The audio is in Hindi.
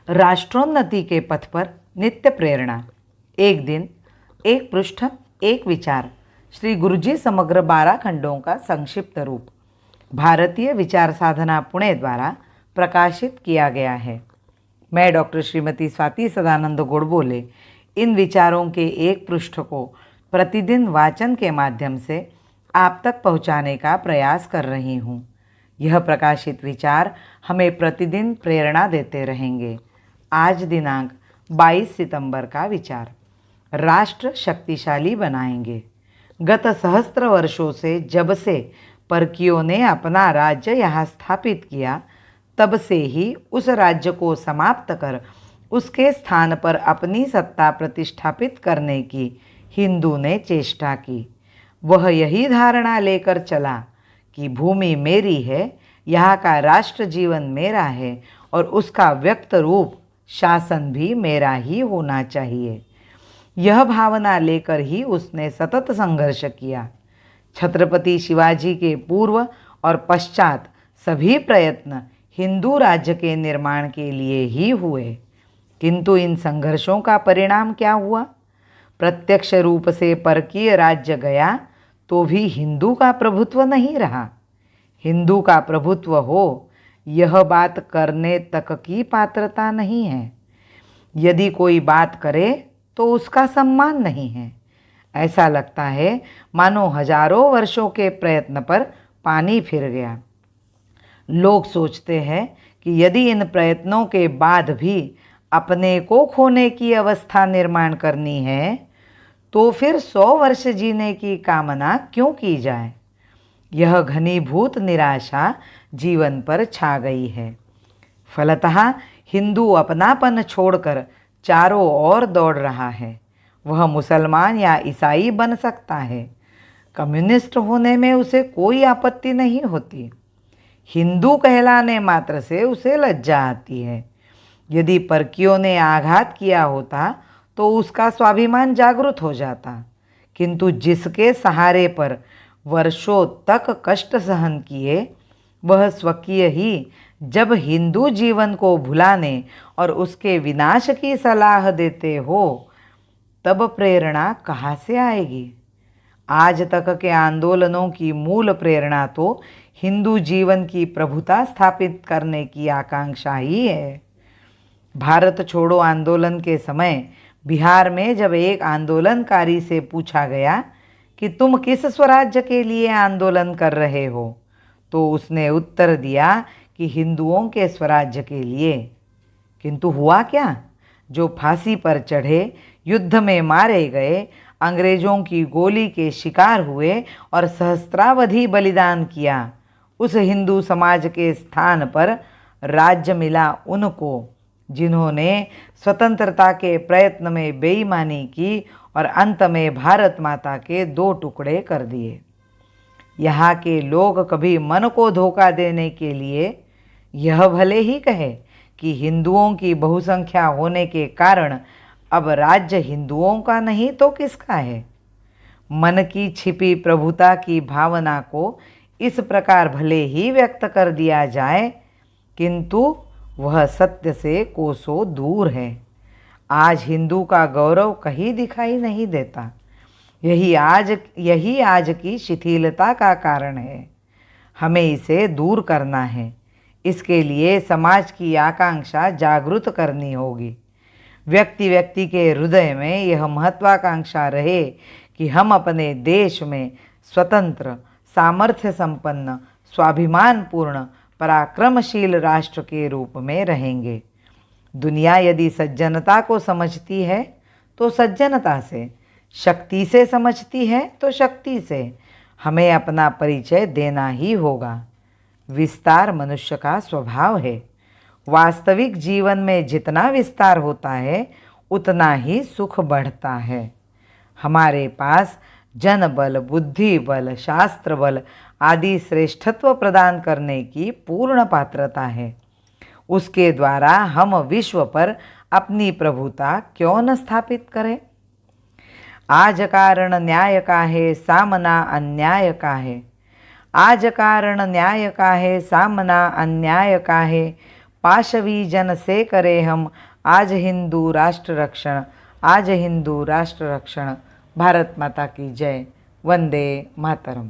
राष्ट्रोन्नति के पथ पर नित्य प्रेरणा। एक दिन, एक पृष्ठ, एक विचार। श्री गुरुजी समग्र 12 खंडों का संक्षिप्त रूप भारतीय विचार साधना पुणे द्वारा प्रकाशित किया गया है। मैं डॉक्टर श्रीमती स्वाति सदानंद गोडबोले इन विचारों के एक पृष्ठ को प्रतिदिन वाचन के माध्यम से आप तक पहुंचाने का प्रयास कर रही हूं। यह प्रकाशित विचार हमें प्रतिदिन प्रेरणा देते रहेंगे। आज दिनांक 22 सितंबर का विचार, राष्ट्र शक्तिशाली बनाएंगे। गत सहस्त्र वर्षों से जब से परकियों ने अपना राज्य यहाँ स्थापित किया, तब से ही उस राज्य को समाप्त कर उसके स्थान पर अपनी सत्ता प्रतिष्ठापित करने की हिंदू ने चेष्टा की। वह यही धारणा लेकर चला कि भूमि मेरी है, यहाँ का राष्ट्र जीवन मेरा है और उसका व्यक्त रूप शासन भी मेरा ही होना चाहिए। यह भावना लेकर ही उसने सतत संघर्ष किया। छत्रपति शिवाजी के पूर्व और पश्चात सभी प्रयत्न हिंदू राज्य के निर्माण के लिए ही हुए, किंतु इन संघर्षों का परिणाम क्या हुआ? प्रत्यक्ष रूप से परकीय राज्य गया तो भी हिंदू का प्रभुत्व नहीं रहा। हिंदू का प्रभुत्व हो, यह बात करने तक की पात्रता नहीं है। यदि कोई बात करे तो उसका सम्मान नहीं है। ऐसा लगता है मानो हजारों वर्षों के प्रयत्न पर पानी फिर गया। लोग सोचते हैं कि यदि इन प्रयत्नों के बाद भी अपने को खोने की अवस्था निर्माण करनी है, तो फिर 100 वर्ष जीने की कामना क्यों की जाए? यह घनीभूत निराशा जीवन पर छा गई है। फलतः हिंदू अपनापन छोड़कर चारों ओर दौड़ रहा है। वह मुसलमान या ईसाई बन सकता है। कम्युनिस्ट होने में उसे कोई आपत्ति नहीं होती। हिंदू कहलाने मात्र से उसे लज्जा आती है। यदि परकियों ने आघात किया होता तो उसका स्वाभिमान जागृत हो जाता, किंतु जिसके सहारे पर वर्षों तक कष्ट सहन किए, वह स्वकीय ही जब हिंदू जीवन को भुलाने और उसके विनाश की सलाह देते हो, तब प्रेरणा कहाँ से आएगी? आज तक के आंदोलनों की मूल प्रेरणा तो हिंदू जीवन की प्रभुता स्थापित करने की आकांक्षा ही है। भारत छोड़ो आंदोलन के समय बिहार में जब एक आंदोलनकारी से पूछा गया कि तुम किस स्वराज्य के लिए आंदोलन कर रहे हो, तो उसने उत्तर दिया कि हिंदुओं के स्वराज्य के लिए। किंतु हुआ क्या? जो फांसी पर चढ़े, युद्ध में मारे गए, अंग्रेजों की गोली के शिकार हुए और सहस्त्रावधि बलिदान किया, उस हिंदू समाज के स्थान पर राज्य मिला उनको जिन्होंने स्वतंत्रता के प्रयत्न में बेईमानी की और अंत में भारत माता के 2 टुकड़े कर दिए। यहाँ के लोग कभी मन को धोखा देने के लिए यह भले ही कहे कि हिंदुओं की बहुसंख्या होने के कारण अब राज्य हिंदुओं का नहीं तो किसका है? मन की छिपी प्रभुता की भावना को इस प्रकार भले ही व्यक्त कर दिया जाए, किंतु वह सत्य से कोसों दूर है। आज हिंदू का गौरव कहीं दिखाई नहीं देता। यही आज की शिथिलता का कारण है। हमें इसे दूर करना है। इसके लिए समाज की आकांक्षा जागृत करनी होगी। व्यक्ति व्यक्ति के हृदय में यह महत्वाकांक्षा रहे कि हम अपने देश में स्वतंत्र, सामर्थ्य संपन्न, स्वाभिमानपूर्ण, पराक्रमशील राष्ट्र के रूप में रहेंगे। दुनिया यदि सज्जनता को समझती है तो सज्जनता से, शक्ति से समझती है तो शक्ति से हमें अपना परिचय देना ही होगा। विस्तार मनुष्य का स्वभाव है। वास्तविक जीवन में जितना विस्तार होता है, उतना ही सुख बढ़ता है। हमारे पास जनबल, बुद्धि बल, शास्त्र बल आदि श्रेष्ठत्व प्रदान करने की पूर्ण पात्रता है। उसके द्वारा हम विश्व पर अपनी प्रभुता क्यों न स्थापित करें? आज कारण न्याय का है, सामना अन्याय का है। आज कारण न्याय का है, सामना अन्याय का है। पाशवी जन से करे हम आज हिंदू राष्ट्र रक्षण, आज हिंदू राष्ट्र रक्षण। भारत माता की जय। वंदे मातरम।